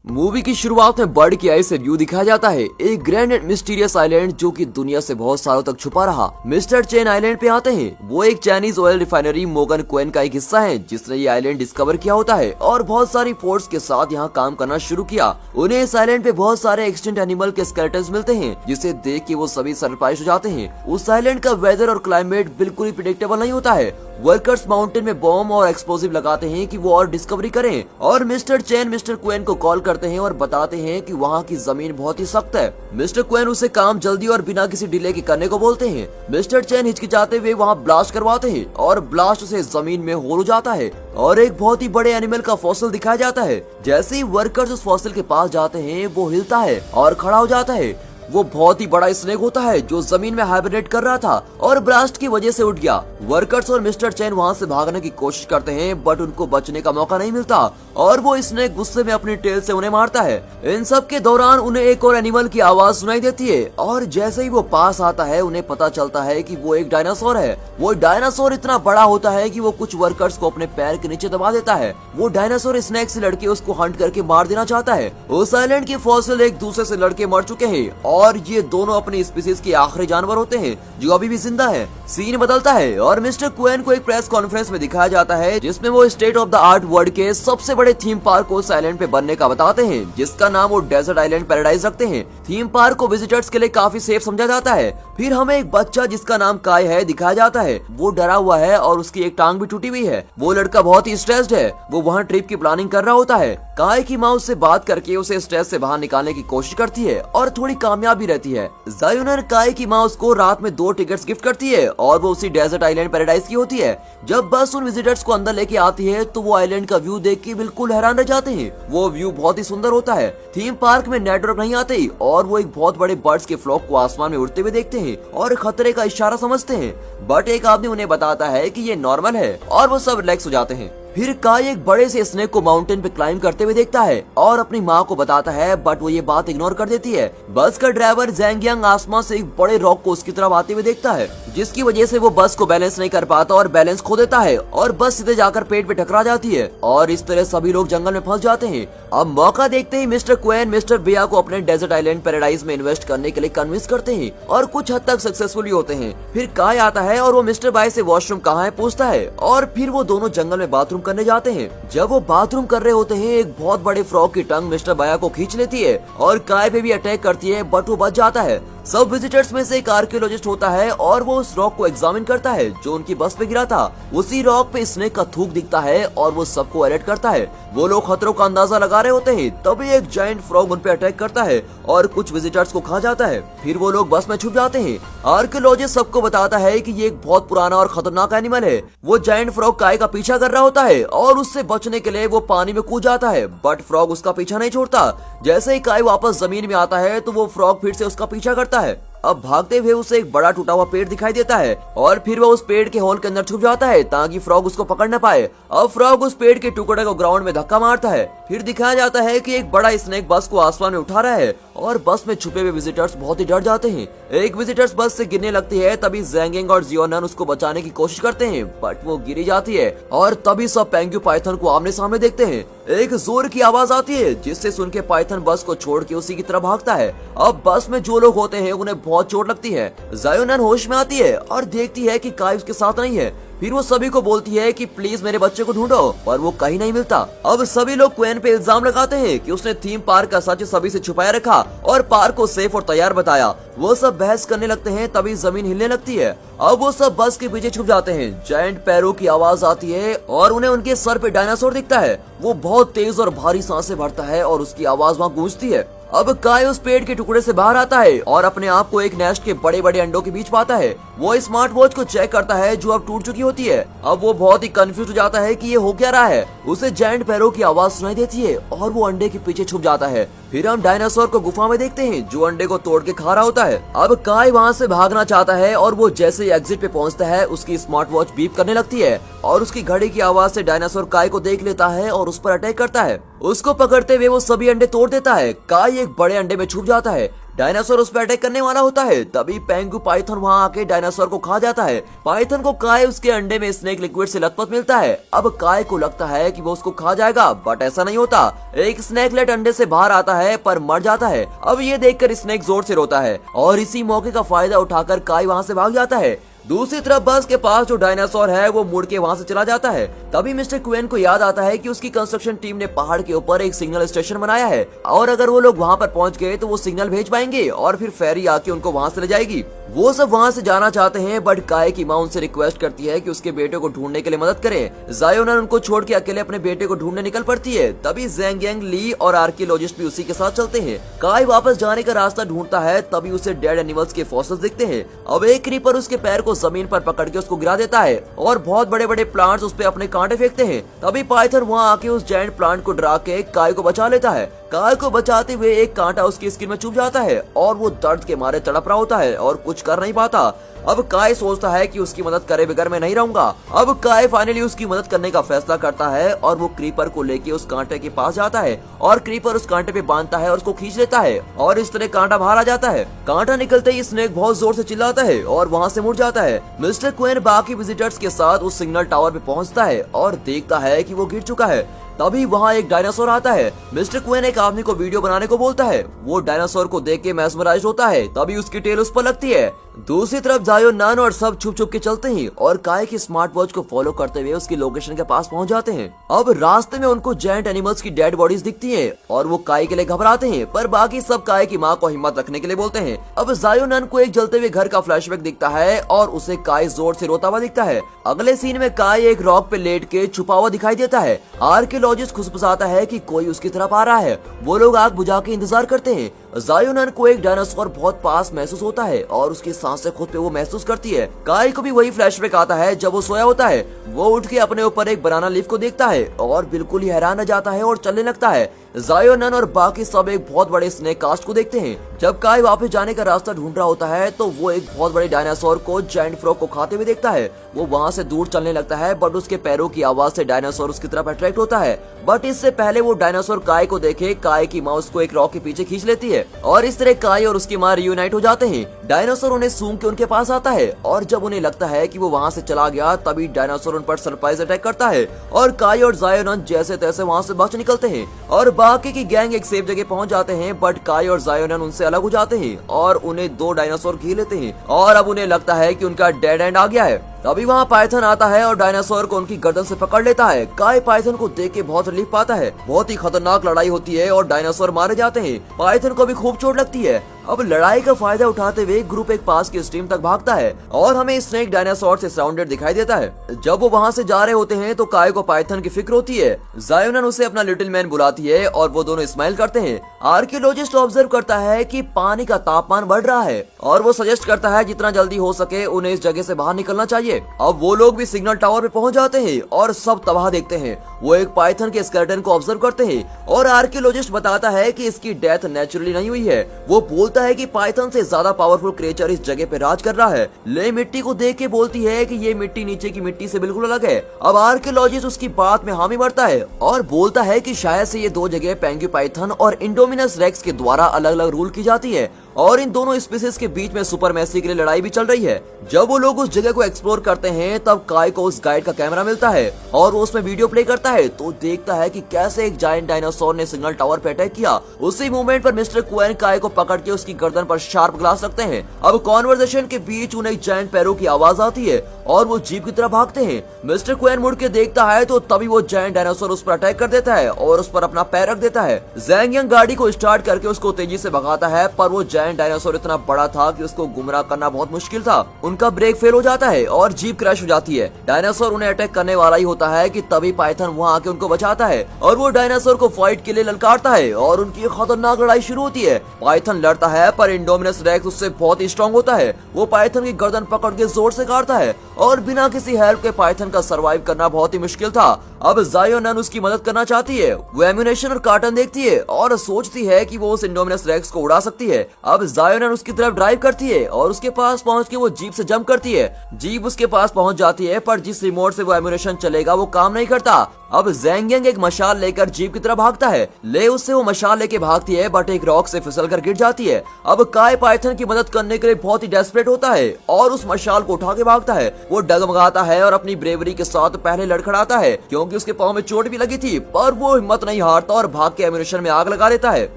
Movie की शुरुआत में बर्ड की आई से व्यू दिखाया जाता है, एक ग्रैंड एंड मिस्टीरियस आइलैंड जो कि दुनिया से बहुत सालों तक छुपा रहा। मिस्टर चेन आइलैंड पे आते हैं। वो एक चाइनीज ऑयल रिफाइनरी मोगन क्वेन का एक हिस्सा है जिसने ये आइलैंड डिस्कवर किया होता है और बहुत सारी फोर्स के साथ यहाँ काम करना शुरू किया। उन्हें इस आइलैंड पे बहुत सारे एक्सटिंक्ट एनिमल के स्केलेटन्स मिलते हैं जिसे देख के वो सभी सरप्राइज हो जाते हैं। उस आइलैंड का वेदर और क्लाइमेट बिल्कुल ही प्रिडिक्टेबल नहीं होता है। वर्कर्स माउंटेन में बॉम्ब और एक्सप्लोसिव लगाते हैं कि वो और डिस्कवरी करें और मिस्टर चेन मिस्टर क्वेन को कॉल करते हैं और बताते हैं कि वहाँ की जमीन बहुत ही सख्त है। मिस्टर क्वेन उसे काम जल्दी और बिना किसी डिले के करने को बोलते हैं। मिस्टर चेन हिचकिचाते हुए वहाँ ब्लास्ट करवाते हैं और ब्लास्ट से जमीन में होल हो जाता है और एक बहुत ही बड़े एनिमल का फॉसिल दिखाया जाता है। जैसे ही वर्कर्स उस फॉसिल के पास जाते हैं वो हिलता है और खड़ा हो जाता है। वो बहुत ही बड़ा स्नेक होता है जो जमीन में हाइबरनेट कर रहा था और ब्लास्ट की वजह से उठ गया। वर्कर्स और मिस्टर चैन वहाँ से भागने की कोशिश करते हैं बट उनको बचने का मौका नहीं मिलता और वो स्नेक गुस्से में अपनी टेल से उन्हें मारता है। इन सब के दौरान उन्हें एक और एनिमल की आवाज सुनाई देती है और जैसे ही वो पास आता है उन्हें पता चलता है कि वो एक डायनासोर है। वो डायनासोर इतना बड़ा होता है कि वो कुछ वर्कर्स को अपने पैर के नीचे दबा देता है। वो डायनासोर स्नेक से लड़के उसको हंट करके मार देना चाहता है। उस आइलैंड के फॉसिल एक दूसरे से लड़के मर चुके हैं और ये दोनों अपनी स्पीसीज के आखिरी जानवर होते हैं जो अभी भी जिंदा है। सीन बदलता है और मिस्टर क्वेन को एक प्रेस कॉन्फ्रेंस में दिखाया जाता है जिसमें वो state of the art world के सबसे बड़े थीम पार्क को उस आइलैंड पे बनने का बताते हैं जिसका नाम वो डेजर्ट आइलैंड पैराडाइज रखते हैं। थीम पार्क को विजिटर्स के लिए काफी सेफ समझा जाता है। फिर हमें एक बच्चा जिसका नाम काय है दिखाया जाता है। वो डरा हुआ है और उसकी एक टांग भी टूटी हुई है। वो लड़का बहुत ही स्ट्रेस्ड है। वो वहाँ ट्रिप की प्लानिंग कर रहा होता है। काय की माँ उससे बात करके उसे स्ट्रेस से बाहर निकालने की कोशिश करती है और थोड़ी कामयाब भी रहती है। जायुनर काय की माँ उसको रात में 2 टिकट्स गिफ्ट करती है और वो उसी डेजर्ट आइलैंड पैराडाइज की होती है। जब बस उन विजिटर्स को अंदर लेके आती है तो वो आइलैंड का व्यू देख के बिल्कुल हैरान रह जाते हैं। वो व्यू बहुत ही सुंदर होता है। थीम पार्क में नेटवर्क नहीं आते और वो एक बहुत बड़े बर्ड्स के फ्लॉक को आसमान में उड़ते हुए देखते हैं और खतरे का इशारा समझते हैं बट एक आदमी उन्हें बताता है कि ये नॉर्मल है और वो सब रिलैक्स हो जाते हैं। फिर काय एक बड़े से स्नेक को माउंटेन पे क्लाइंब करते हुए देखता है और अपनी माँ को बताता है बट वो ये बात इग्नोर कर देती है। बस का ड्राइवर जैंगयांग आसमान से एक बड़े रॉक को उसकी तरफ आते हुए देखता है जिसकी वजह से वो बस को बैलेंस नहीं कर पाता और बैलेंस खो देता है और बस सीधे जाकर पेड़ पे टकरा जाती है और इस तरह सभी लोग जंगल में फंस जाते हैं। अब मौका देखते ही मिस्टर क्वेन मिस्टर बिया को अपने डेजर्ट आइलैंड पैराडाइज में इन्वेस्ट करने के लिए कन्विंस करते हैं और कुछ हद तक सक्सेसफुल होते हैं। फिर काय आता है और वो मिस्टर बाय से वॉशरूम कहाँ है पूछता है और फिर वो दोनों जंगल में बाथरूम करने जाते हैं। जब वो बाथरूम कर रहे होते हैं एक बहुत बड़े फ्रॉग की टंग मिस्टर बाया को खींच लेती है और काय पे भी अटैक करती है बट वो बच जाता है। सब विजिटर्स में से एक आर्कियोलॉजिस्ट होता है और वो उस रॉक को एग्जामिन करता है जो उनकी बस पे गिरा था। उसी रॉक पे स्नेक का थूक दिखता है और वो सबको अलर्ट करता है। वो लोग खतरों का अंदाजा लगा रहे होते हैं तभी एक जायंट फ्रॉग उन पे अटैक करता है और कुछ विजिटर्स को खा जाता है। फिर वो लोग बस में छुप जाते हैं। आर्कियोलॉजिस्ट सबको बताता है कि ये एक बहुत पुराना और खतरनाक एनिमल है। वो जायंट फ्रॉग काय का पीछा कर रहा होता है और उससे बचने के लिए वो पानी में कूद जाता है बट फ्रॉग उसका पीछा नहीं छोड़ता। जैसे ही काय वापस जमीन में आता है तो वो फ्रॉग फिर से उसका पीछा करता है। अब भागते हुए उसे एक बड़ा टूटा हुआ पेड़ दिखाई देता है और फिर वो उस पेड़ के होल के अंदर छुप जाता है ताकि फ्रॉग उसको पकड़ न पाए। अब फ्रॉग उस पेड़ के टुकड़े को ग्राउंड में धक्का मारता है। फिर दिखाया जाता है कि एक बड़ा स्नेक बस को आसमान में उठा रहा है और बस में छुपे हुए विजिटर्स बहुत ही डर जाते हैं। एक विजिटर्स बस से गिरने लगती है तभी जैंगिंग और जियोनन उसको बचाने की कोशिश करते हैं बट वो गिरी जाती है और तभी सब पेंगुइन पाइथन को आमने सामने देखते हैं। एक जोर की आवाज आती है जिससे सुन के पाइथन बस को छोड़ के उसी की तरफ भागता है। अब बस में जो लोग होते हैं उन्हें बहुत चोट लगती है। जायोनन होश में आती है और देखती है कि काय उसके साथ नहीं है। फिर वो सभी को बोलती है कि प्लीज मेरे बच्चे को ढूंढो पर वो कहीं नहीं मिलता। अब सभी लोग क्वेन पे इल्जाम लगाते हैं कि उसने थीम पार्क का सच सभी से छुपाया रखा और पार्क को सेफ और तैयार बताया। वो सब बहस करने लगते हैं तभी जमीन हिलने लगती है। अब वो सब बस के पीछे छुप जाते हैं। जायंट पैरों की आवाज आती है और उन्हें उनके सर पे डायनासोर दिखता है। वो बहुत तेज और भारी सांसें भरता है और उसकी आवाज वहाँ गूंजती है। अब काय उस पेड़ के टुकड़े से बाहर आता है और अपने आप को एक नेस्ट के बड़े बड़े अंडों के बीच पाता है। वो स्मार्ट वॉच को चेक करता है जो अब टूट चुकी होती है। अब वो बहुत ही कंफ्यूज हो जाता है कि ये हो क्या रहा है। उसे जायंट पैरों की आवाज सुनाई देती है और वो अंडे के पीछे छुप जाता है। फिर हम डायनासोर को गुफा में देखते हैं जो अंडे को तोड़ के खा रहा होता है। अब काय वहाँ से भागना चाहता है और वो जैसे ही एग्जिट पे पहुँचता है उसकी स्मार्ट वॉच बीप करने लगती है और उसकी घड़ी की आवाज से डायनासोर काय को देख लेता है और उस पर अटैक करता है। उसको पकड़ते हुए वो सभी अंडे तोड़ देता है। काय एक बड़े अंडे में छुप जाता है। डायनासोर उस पर अटैक करने वाला होता है। तभी पेंगु पाइथन वहाँ आके डायनासोर को खा जाता है। पाइथन को काय उसके अंडे में स्नेक लिक्विड से लथपथ मिलता है। अब काय को लगता है कि वो उसको खा जाएगा, बट ऐसा नहीं होता। एक स्नेकलेट अंडे से बाहर आता है पर मर जाता है। अब ये देखकर स्नेक जोर से रोता है और इसी मौके का फायदा उठाकर काय वहाँ से भाग जाता है। दूसरी तरफ बस के पास जो डायनासोर है वो मुड़ के वहाँ से चला जाता है। तभी मिस्टर क्वेन को याद आता है कि उसकी कंस्ट्रक्शन टीम ने पहाड़ के ऊपर एक सिग्नल स्टेशन बनाया है और अगर वो लोग वहाँ पर पहुँच गए तो वो सिग्नल भेज पाएंगे और फिर फेरी आके उनको वहाँ से ले जाएगी। वो सब वहाँ से जाना चाहते हैं, बट काय की माँ उनसे रिक्वेस्ट करती है कि उसके बेटे को ढूंढने के लिए मदद करे। जायोनन उनको छोड़ के अकेले अपने बेटे को ढूंढने निकल पड़ती है। तभी ज़ेंग यांग, ली और आर्कियोलॉजिस्ट भी उसी के साथ चलते हैं। काय वापस जाने का रास्ता ढूंढता है, तभी उसे डेड एनिमल्स के फॉसिल्स दिखते हैं। अब एक क्रीपर उसके पैर को जमीन पर पकड़ के उसको गिरा देता है और बहुत बड़े बड़े प्लांट्स उस पे अपने कांटे फेंकते हैं। तभी पाइथन वहाँ आके उस जायंट प्लांट को डरा के काय को बचा लेता है। काय को बचाते हुए एक कांटा उसकी स्किन में चुभ जाता है और वो दर्द के मारे तड़प रहा होता है और कुछ कर नहीं पाता। अब काय सोचता है कि उसकी मदद करे बगैर मैं नहीं रहूंगा। अब काय फाइनली उसकी मदद करने का फैसला करता है और वो क्रीपर को लेके उस कांटे के पास जाता है और क्रीपर उस कांटे पे बांधता है और उसको खींच लेता है और इस तरह कांटा बाहर आ जाता है। कांटा निकलते ही स्नेक बहुत जोर से चिल्लाता है और वहाँ से मुड़ जाता है। मिस्टर क्वेन बाकी विजिटर्स के साथ उस सिग्नल टावर पे पहुँचता है और देखता है कि वो गिर चुका है। तभी वहाँ एक डायनासोर आता है। मिस्टर क्वेन एक आदमी को वीडियो बनाने को बोलता है। वो डायनासोर को देख के मैस्मराइज्ड होता है। तभी उसकी टेल उस पर लगती है। दूसरी तरफ जायोनन और सब छुप छुप के चलते हैं और काय की स्मार्ट वॉच को फॉलो करते हुए उसकी लोकेशन के पास पहुंच जाते हैं। अब रास्ते में उनको जायंट एनिमल्स की डेड बॉडीज दिखती हैं और वो काय के लिए घबराते हैं, पर बाकी सब काय की माँ को हिम्मत रखने के लिए बोलते हैं। अब जायोनन को एक जलते हुए घर का फ्लैशबैक दिखता है और उसे काय जोर से रोता हुआ दिखता है। अगले सीन में काय एक रॉक पे लेट के छुपा हुआ दिखाई देता है। आर्कियोलॉजिस्ट खुशफुसाता है कि कोई उसकी तरफ आ रहा है। वो लोग आग बुझा के इंतजार करते हैं। जायोनन को एक डायनासोर बहुत पास महसूस होता है और उसकी सांसें खुद पे वो महसूस करती है। काय को भी वही फ्लैशबैक आता है जब वो सोया होता है। वो उठ के अपने ऊपर एक बनाना लीफ को देखता है और बिल्कुल ही हैरान रह जाता है और चलने लगता है। जायोनन और बाकी सब एक बहुत बड़े स्नेक कास्ट को देखते हैं। जब काय वापस जाने का रास्ता ढूंढ रहा होता है तो वो एक बहुत बड़े डायनासोर को जायंट फ्रॉग को खाते हुए देखता है। वो वहाँ से दूर चलने लगता है, बट उसके पैरों की आवाज से डायनासोर उसकी तरफ अट्रैक्ट होता है। बट इससे पहले वो डायनासोर काय को देखे, काय की माँ उसको एक रॉक के पीछे खींच लेती है और इस तरह काय और उसकी माँ रियूनाइट हो जाते हैं। डायनासोर उन्हें सूंघ के उनके पास आता है और जब उन्हें लगता है कि वो वहाँ से चला गया, तभी डायनासोर उन पर सरप्राइज अटैक करता है और काय और जायोनन जैसे तैसे वहाँ से बच निकलते हैं और बाकी की गैंग एक सेफ जगह पहुंच जाते हैं। बट काय और जायोनन उनसे अलग हो जाते हैं और उन्हें दो डायनासोर घेर लेते हैं और अब उन्हें लगता है कि उनका डेड एंड आ गया है। तभी वहाँ पाइथन आता है और डायनासोर को उनकी गर्दन से पकड़ लेता है। काय पाइथन को देख के बहुत रिलीफ पाता है। बहुत ही खतरनाक लड़ाई होती है और डायनासोर मारे जाते हैं। पाइथन को भी खूब चोट लगती है। अब लड़ाई का फायदा उठाते हुए ग्रुप एक पास की स्ट्रीम तक भागता है और हमें स्नेक डायनासोर से सराउंडेड दिखाई देता है। जब वो वहाँ से जा रहे होते हैं तो काय को पाइथन की फिक्र होती है। जायोनन उसे अपना लिटिल मैन बुलाती है और वो दोनों स्माइल करते हैं। आर्कियोलॉजिस्ट ऑब्जर्व करता है कि पानी का तापमान बढ़ रहा है और वो सजेस्ट करता है जितना जल्दी हो सके उन्हें इस जगह से बाहर निकलना चाहिए। अब वो लोग भी सिग्नल टावर पे पहुंच जाते हैं और सब तबाह देखते हैं। वो एक पाइथन के स्केलेटन को ऑब्जर्व करते हैं और आर्कियोलॉजिस्ट बताता है कि इसकी डेथ नेचुरली नहीं हुई है। वो बोलता है कि पाइथन से ज्यादा पावरफुल क्रिएचर इस जगह पे राज कर रहा है। ले मिट्टी को देख के बोलती है कि ये मिट्टी नीचे की मिट्टी से बिल्कुल अलग है। अब आर्कियोलॉजिस्ट उसकी बात में हामी भरता है और बोलता है कि शायद से ये दो जगह पेंगु पाइथन और इंडोमिनस रेक्स के द्वारा अलग अलग रूल की जाती है और इन दोनों स्पीसीज के बीच में सुपरमेसी के लिए लड़ाई भी चल रही है। जब वो लोग उस जगह को एक्सप्लोर करते हैं तब काय को उस गाइड का कैमरा मिलता है और वो उसमें वीडियो प्ले करता है तो देखता है कि कैसे एक जायंट डायनासोर ने सिग्नल टावर पे अटैक किया। उसी मूवमेंट पर मिस्टर क्वेन काय को पकड़ के उसकी गर्दन पर शार्प ग्लास रखते हैं। अब कॉन्वर्सेशन के बीच उन्हें जायंट पैरों की आवाज आती है और वो जीप की तरफ भागते हैं। मिस्टर क्वेन मुड़ के देखता है तो तभी वो जायंट डायनासोर उस पर अटैक कर देता है और उस पर अपना पैर रख देता है। ज़ेंग यांग गाड़ी को स्टार्ट करके उसको तेजी से भगाता है, पर वो जायंट डायनासोर इतना बड़ा था कि उसको गुमराह करना बहुत मुश्किल था। उनका ब्रेक फेल हो जाता है और जीप क्रैश हो जाती है। डायनासोर उन्हें अटैक करने वाला ही होता है कि तभी पाइथन वहाँ आके उनको बचाता है और वो डायनासोर को फाइट के लिए ललकारता है और उनकी खतरनाक लड़ाई शुरू होती है। पाइथन लड़ता है पर इंडोमिनस रेक्स उससे बहुत ही स्ट्रॉन्ग होता है। वो पाइथन की गर्दन पकड़ के जोर से काटता है और बिना किसी हेल्प के पाइथन का सरवाइव करना बहुत ही मुश्किल था। अब जायोनन उसकी मदद करना चाहती है। वो एम्यूनेशन और कार्टन देखती है और सोचती है कि वो उस इंडोमिनस रेक्स को उड़ा सकती है। अब जायोन उसकी तरफ ड्राइव करती है और उसके पास पहुंच के वो जीप से जंप करती है। जीप उसके पास पहुंच जाती है पर जिस रिमोट से वो एम्यूनेशन चलेगा वो काम नहीं करता। अब ज़ैंग यांग एक मशाल लेकर जीप की तरफ भागता है। ले उससे वो मशाल लेके भागती है बट एक रॉक से फिसल कर गिर जाती है। अब काय पाइथन की मदद करने के लिए बहुत ही डेस्परेट होता है और उस मशाल को उठा के भागता है। वो डगमगाता है और अपनी ब्रेवरी के साथ पहले लड़खड़ाता है क्योंकि उसके पाँव में चोट भी लगी थी, पर वो हिम्मत नहीं हारता और भाग के एम्यूनेशन में आग लगा लेता है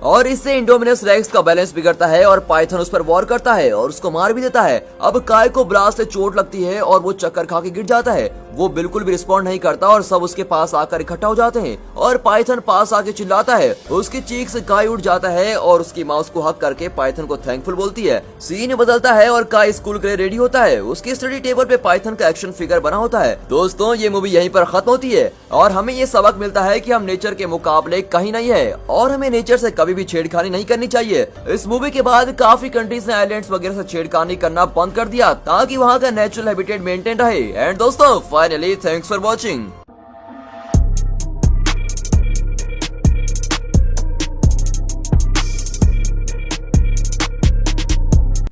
और इससे इंडोमिनस रेक्स का बैलेंस बिगड़ता है और पाइथन उस पर वॉर करता है और उसको मार भी देता है। अब काय को ब्लास्ट से चोट लगती है और वो चक्कर खा के गिर जाता है। वो बिल्कुल भी रिस्पॉन्ड नहीं करता और सब उसके पास आकर इकट्ठा हो जाते हैं और पाइथन पास आके चिल्लाता है। उसकी चीख से काय उठ जाता है और उसकी माँ उसको हक करके पाइथन को थैंकफुल बोलती है। सीन बदलता है और काय स्कूल के लिए रेडी होता है। उसकी स्टडी टेबल पे पाइथन का एक्शन फिगर बना होता है। दोस्तों, ये मूवी यहीं पर खत्म होती है और हमें ये सबक मिलता है कि हम नेचर के मुकाबले कहीं नहीं है और हमें नेचर से कभी भी छेड़खानी नहीं करनी चाहिए। इस मूवी के बाद काफी कंट्रीज ने आइलैंड्स वगैरह से छेड़खानी करना बंद कर दिया ताकि वहाँ का नेचुरल हैबिटेट मेंटेन रहे। एंड दोस्तों, फाइनली थैंक्स फॉर वॉचिंग।